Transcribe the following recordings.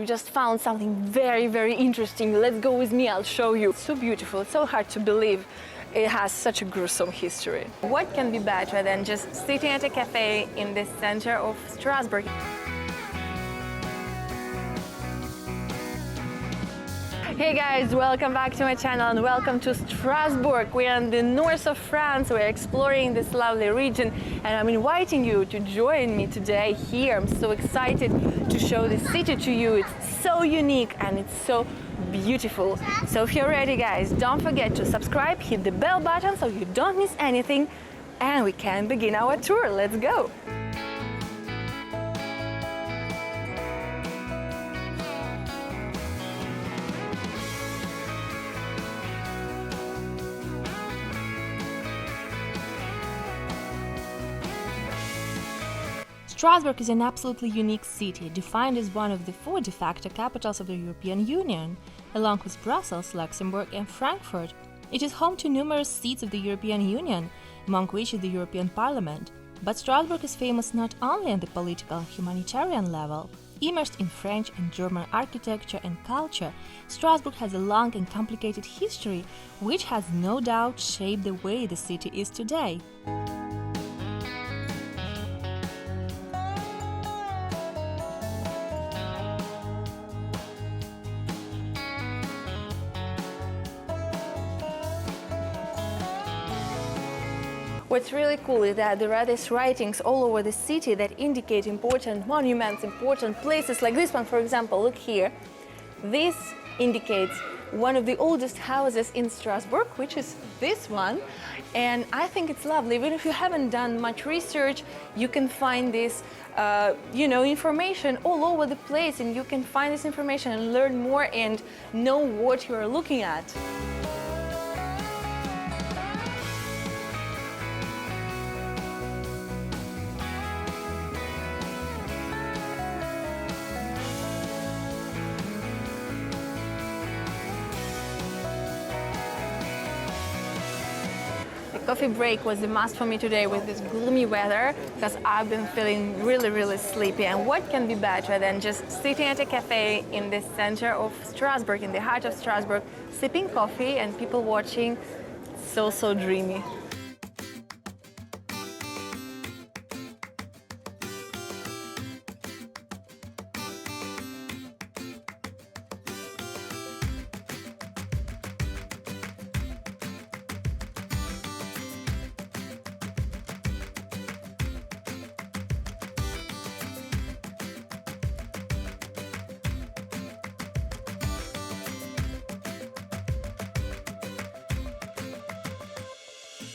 We just found something very interesting. Let's go with me, I'll show you. It's so beautiful, it's so hard to believe it has such a gruesome history. What can be better than just sitting at a cafe in the center of Strasbourg? Hey guys, welcome back to my channel and welcome to Strasbourg. We are in the north of France, we're exploring this lovely region and I'm inviting you to join me today here. I'm so excited to show the city to you. It's so unique and it's so beautiful. So if you're ready guys, don't forget to subscribe, hit the bell button so you don't miss anything and we can begin our tour. Let's go! Strasbourg is an absolutely unique city, defined as one of the 4 de facto capitals of the European Union, along with Brussels, Luxembourg and Frankfurt. It is home to numerous seats of the European Union, among which is the European Parliament. But Strasbourg is famous not only on the political and humanitarian level. Immersed in French and German architecture and culture, Strasbourg has a long and complicated history, which has no doubt shaped the way the city is today. What's really cool is that there are these writings all over the city that indicate important monuments, important places, like this one, for example. Look here. This indicates one of the oldest houses in Strasbourg, which is this one. And I think it's lovely. Even if you haven't done much research, you can find this, information all over the place, and you can find this information and learn more and know what you are looking at. Coffee break was a must for me today with this gloomy weather because I've been feeling really sleepy, and what can be better than just sitting at a cafe in the center of Strasbourg, in the heart of Strasbourg, sipping coffee and people watching. So dreamy.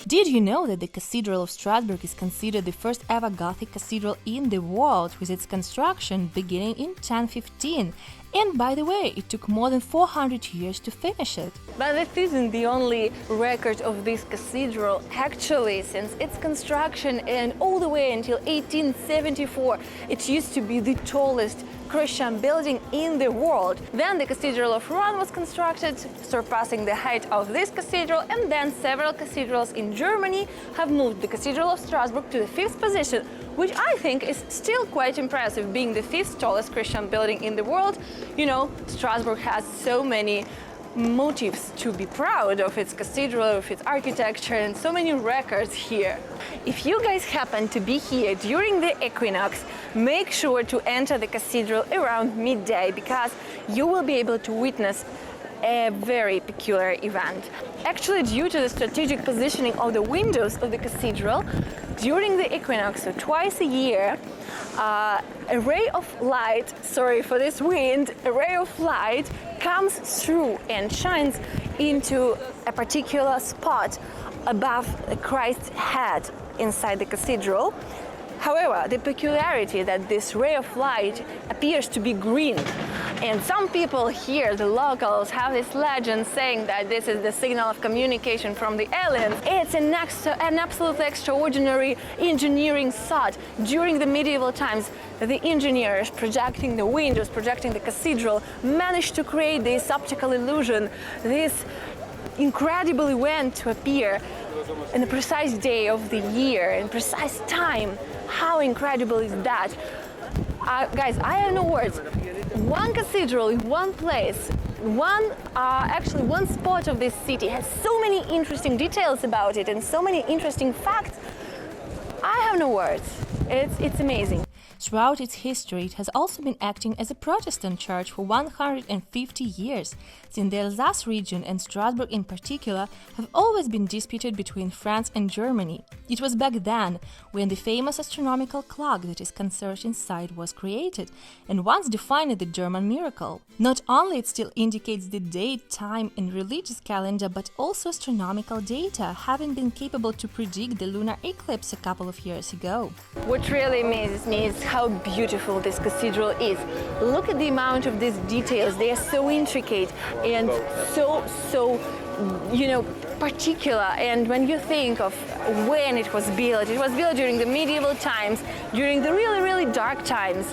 Did you know that the Cathedral of Strasbourg is considered the first ever Gothic cathedral in the world, with its construction beginning in 1015? And by the way, it took more than 400 years to finish it. But that isn't the only record of this cathedral. Actually, since its construction and all the way until 1874, it used to be the tallest Christian building in the world. Then the Cathedral of Rouen was constructed, surpassing the height of this cathedral, and then several cathedrals in Germany have moved the Cathedral of Strasbourg to the 5th position, which I think is still quite impressive, being the 5th tallest Christian building in the world. You know, Strasbourg has so many motives to be proud of its cathedral, of its architecture, and so many records here. If you guys happen to be here during the equinox, make sure to enter the cathedral around midday, because you will be able to witness a very peculiar event. Actually, due to the strategic positioning of the windows of the cathedral, during the equinox, so twice a year, a ray of light, sorry for this wind, a ray of light comes through and shines into a particular spot above Christ's head inside the cathedral. However, the peculiarity that this ray of light appears to be green. And some people here, the locals, have this legend saying that this is the signal of communication from the aliens. It's an absolutely extraordinary engineering thought. During the medieval times, the engineers projecting the windows, projecting the cathedral, managed to create this optical illusion, this incredible event to appear in a precise day of the year, in precise time. How incredible is that? Guys, I have no words. One cathedral in one place, one spot of this city has so many interesting details about it and so many interesting facts. I have no words. It's amazing. Throughout its history, it has also been acting as a Protestant church for 150 years, since the Alsace region and Strasbourg in particular have always been disputed between France and Germany. It was back then when the famous astronomical clock that is conserved inside was created, and once defined the German miracle. Not only it still indicates the date, time and religious calendar, but also astronomical data, having been capable to predict the lunar eclipse a couple of years ago. What really amazes me is how beautiful this cathedral is. Look at the amount of these details. They are so intricate and so particular. And when you think of when it was built during the medieval times, during the really, really dark times.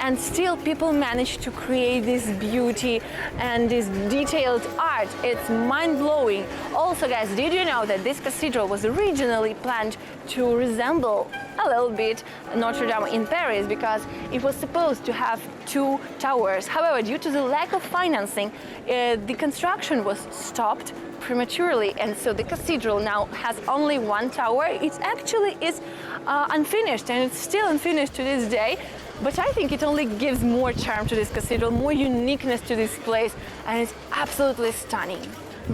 And still people managed to create this beauty and this detailed art. It's mind-blowing. Also, guys, did you know that this cathedral was originally planned to resemble a little bit Notre Dame in Paris, because it was supposed to have 2 towers. However, due to the lack of financing, the construction was stopped prematurely, and so the cathedral now has only 1 tower. It actually is unfinished, and it's still unfinished to this day. But I think it only gives more charm to this cathedral, more uniqueness to this place, and it's absolutely stunning.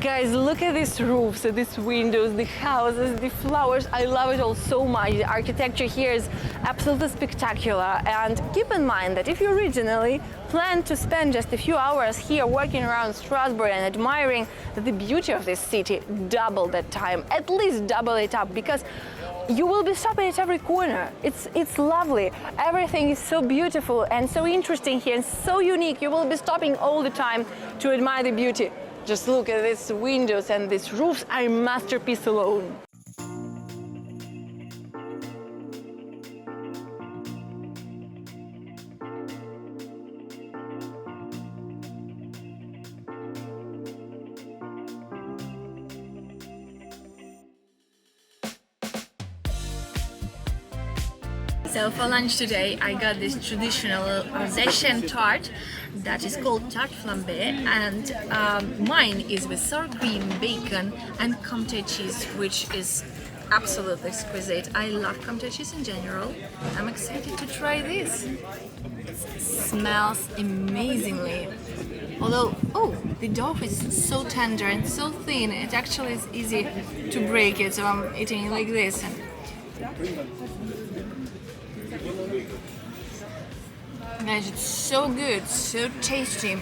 Guys, look at these roofs, at these windows, the houses, the flowers. I love it all so much. The architecture here is absolutely spectacular. And keep in mind that if you originally planned to spend just a few hours here working around Strasbourg and admiring the beauty of this city, double that time, at least double it up, because you will be stopping at every corner. It's lovely. Everything is so beautiful and so interesting here and so unique. You will be stopping all the time to admire the beauty. Just look at these windows, and these roofs are a masterpiece alone. So for lunch today I got this traditional Alsatian tart that is called tart flambé, and mine is with sour cream, bacon and Comté cheese, which is absolutely exquisite. I love Comté cheese in general. I'm excited to try this. It smells amazingly. Although, the dough is so tender and so thin, it actually is easy to break it, so I'm eating it like this. Guys, it's so good, so tasty.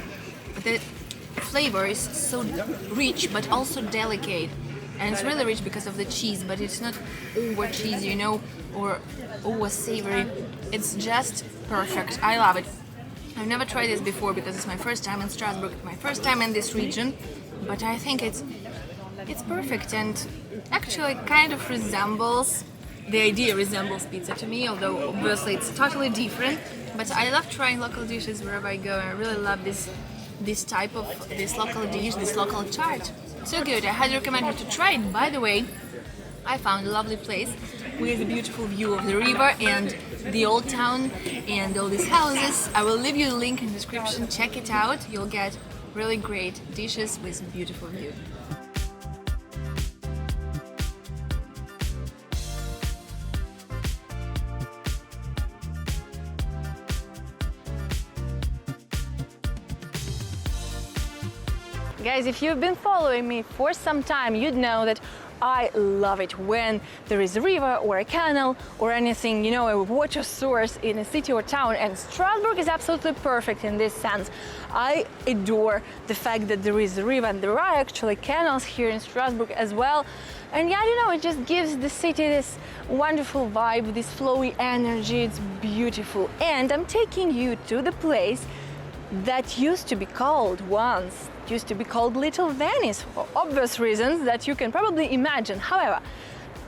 The flavor is so rich but also delicate, and it's really rich because of the cheese, but it's not over cheesy, or over savory. It's just perfect. I love it. I've never tried this before because it's my first time in Strasbourg, my first time in this region, but I think it's perfect, and actually kind of resembles. The idea resembles pizza to me, although obviously it's totally different. But I love trying local dishes wherever I go. I really love this local dish, this local tart. So good. I highly recommend you to try it. By the way, I found a lovely place with a beautiful view of the river and the old town and all these houses. I will leave you a link in the description. Check it out. You'll get really great dishes with a beautiful view. Guys, if you've been following me for some time, you'd know that I love it when there is a river or a canal or anything, a water source in a city or town, and Strasbourg is absolutely perfect in this sense. I adore the fact that there is a river, and there are actually canals here in Strasbourg as well. And yeah, it just gives the city this wonderful vibe, this flowy energy. It's beautiful. And I'm taking you to the place that used to be called Little Venice, for obvious reasons that you can probably imagine. However,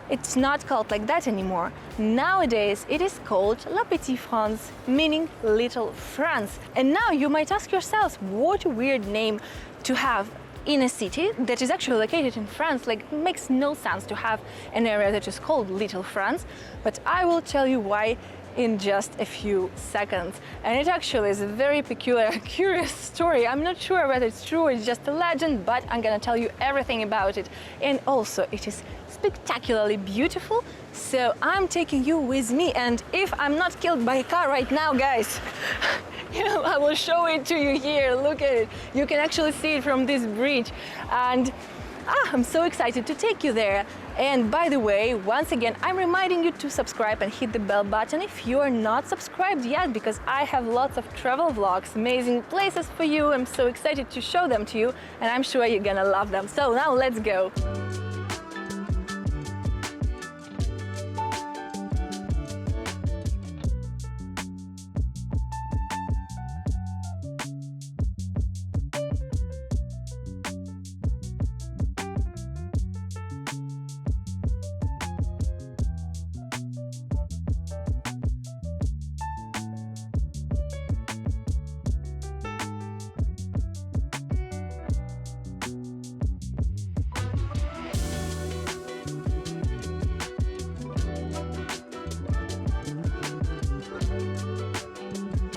it's not called like that anymore. Nowadays it is called La Petite France, meaning Little France. And now you might ask yourselves, what a weird name to have in a city that is actually located in France. Like, it makes no sense to have an area that is called Little France. But I will tell you why in just a few seconds. And it actually is a very peculiar, curious story. I'm not sure whether it's true or it's just a legend, but I'm gonna tell you everything about it. And also, it is spectacularly beautiful, so I'm taking you with me. And if I'm not killed by a car right now, guys, I will show it to you here. Look at it. You can actually see it from this bridge. And I'm so excited to take you there. And by the way, once again, I'm reminding you to subscribe and hit the bell button if you are not subscribed yet, because I have lots of travel vlogs, amazing places for you. I'm so excited to show them to you, and I'm sure you're gonna love them. So now let's go.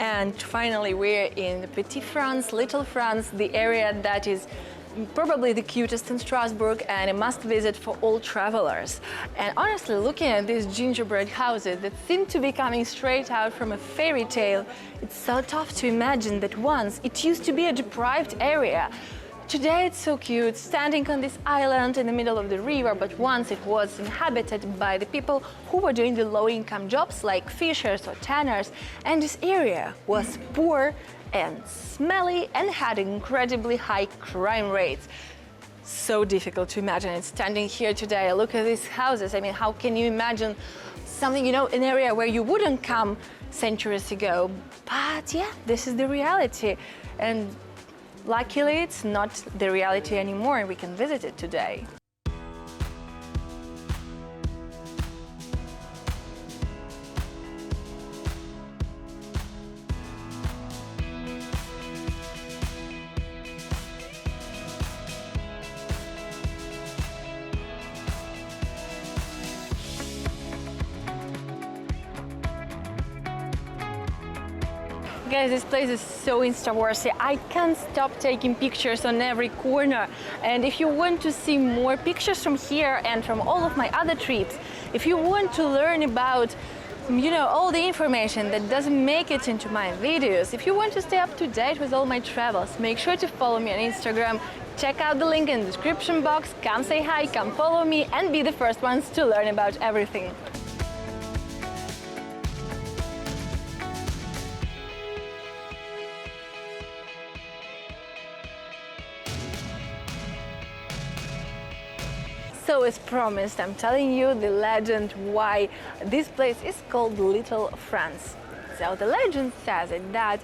And finally, we're in Petite France, Little France, the area that is probably the cutest in Strasbourg and a must-visit for all travelers. And honestly, looking at these gingerbread houses that seem to be coming straight out from a fairy tale, it's so tough to imagine that once it used to be a deprived area. Today it's so cute, standing on this island in the middle of the river, but once it was inhabited by the people who were doing the low-income jobs like fishers or tanners, and this area was poor and smelly and had incredibly high crime rates. So difficult to imagine it standing here today. Look at these houses. I mean, how can you imagine something, an area where you wouldn't come centuries ago? But yeah, this is the reality. And luckily, it's not the reality anymore, and we can visit it today. Guys, this place is so Insta-worthy. I can't stop taking pictures on every corner. And if you want to see more pictures from here and from all of my other trips, if you want to learn about all the information that doesn't make it into my videos, if you want to stay up to date with all my travels, make sure to follow me on Instagram. Check out the link in the description box, come say hi, come follow me, and be the first ones to learn about everything. So as promised, I'm telling you the legend why this place is called Little France. So the legend says it that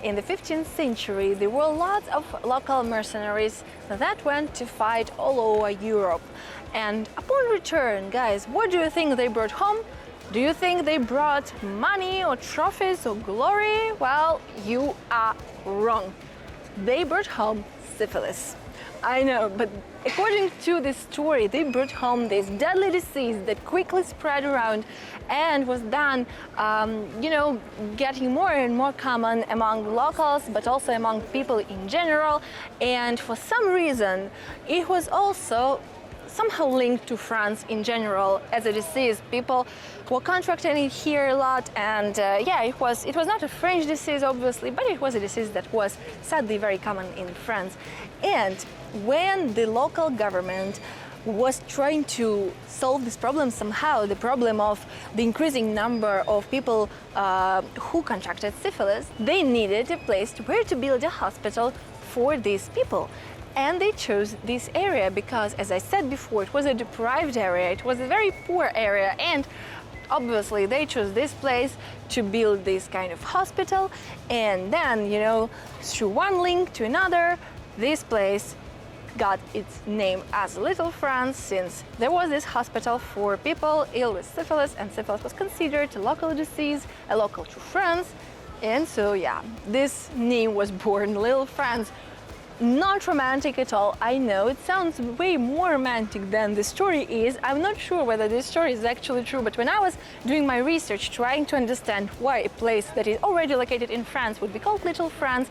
in the 15th century there were lots of local mercenaries that went to fight all over Europe. And upon return, guys, what do you think they brought home? Do you think they brought money or trophies or glory? Well, you are wrong. They brought home syphilis. I know, but according to this story, they brought home this deadly disease that quickly spread around and was then, getting more and more common among locals, but also among people in general. And for some reason, it was also somehow linked to France in general as a disease. People were contracting it here a lot, and it was not a French disease, obviously, but it was a disease that was sadly very common in France. And when the local government was trying to solve this problem somehow, the problem of the increasing number of people who contracted syphilis, they needed a place where to build a hospital for these people. And they chose this area because, as I said before, it was a deprived area, it was a very poor area, and obviously they chose this place to build this kind of hospital. And then, through one link to another, this place got its name as Little France, since there was this hospital for people ill with syphilis, and syphilis was considered a local disease, a local to France. And so, this name was born, Little France. not romantic at all. I know it sounds way more romantic than the story is. I'm not sure whether this story is actually true, but when I was doing my research, trying to understand why a place that is already located in France would be called Little France,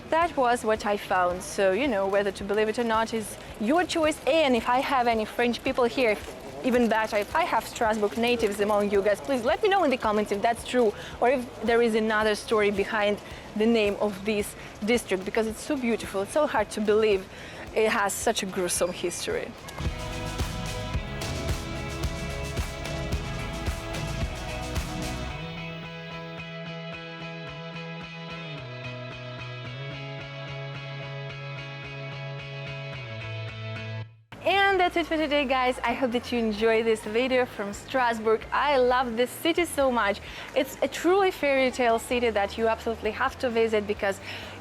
that was what I found. So, you know, whether to believe it or not is your choice. And if I have any French people here, even better, if I have Strasbourg natives among you guys, please let me know in the comments if that's true, or if there is another story behind the name of this district, because it's so beautiful. It's so hard to believe it has such a gruesome history. And that's it for today, guys. I hope that you enjoy this video from Strasbourg. I love this city so much. It's a truly fairy tale city that you absolutely have to visit because,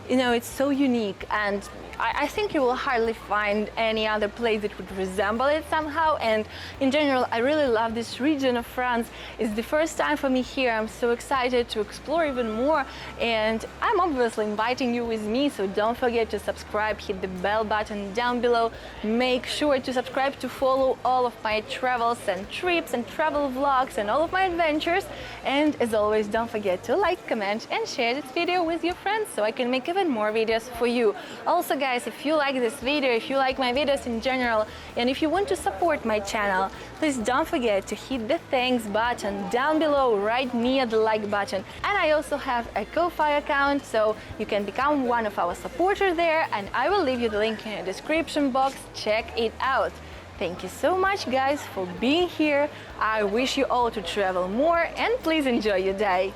you know, it's so unique, and I think you will hardly find any other place that would resemble it somehow. And in general, I really love this region of France. It's the first time for me here. I'm so excited to explore even more, and I'm obviously inviting you with me, so don't forget to subscribe, hit the bell button down below. Make sure to subscribe to follow all of my travels and trips and travel vlogs and all of my adventures. And as always, don't forget to like, comment and share this video with your friends so I can make even more videos for you. Also, guys, if you like this video, if you like my videos in general, and if you want to support my channel, please don't forget to hit the thanks button down below right near the like button. And I also have a Ko-Fi account, so you can become one of our supporters there, and I will leave you the link in the description box. Check it out. Thank you so much, guys, for being here. I wish you all to travel more, and please enjoy your day.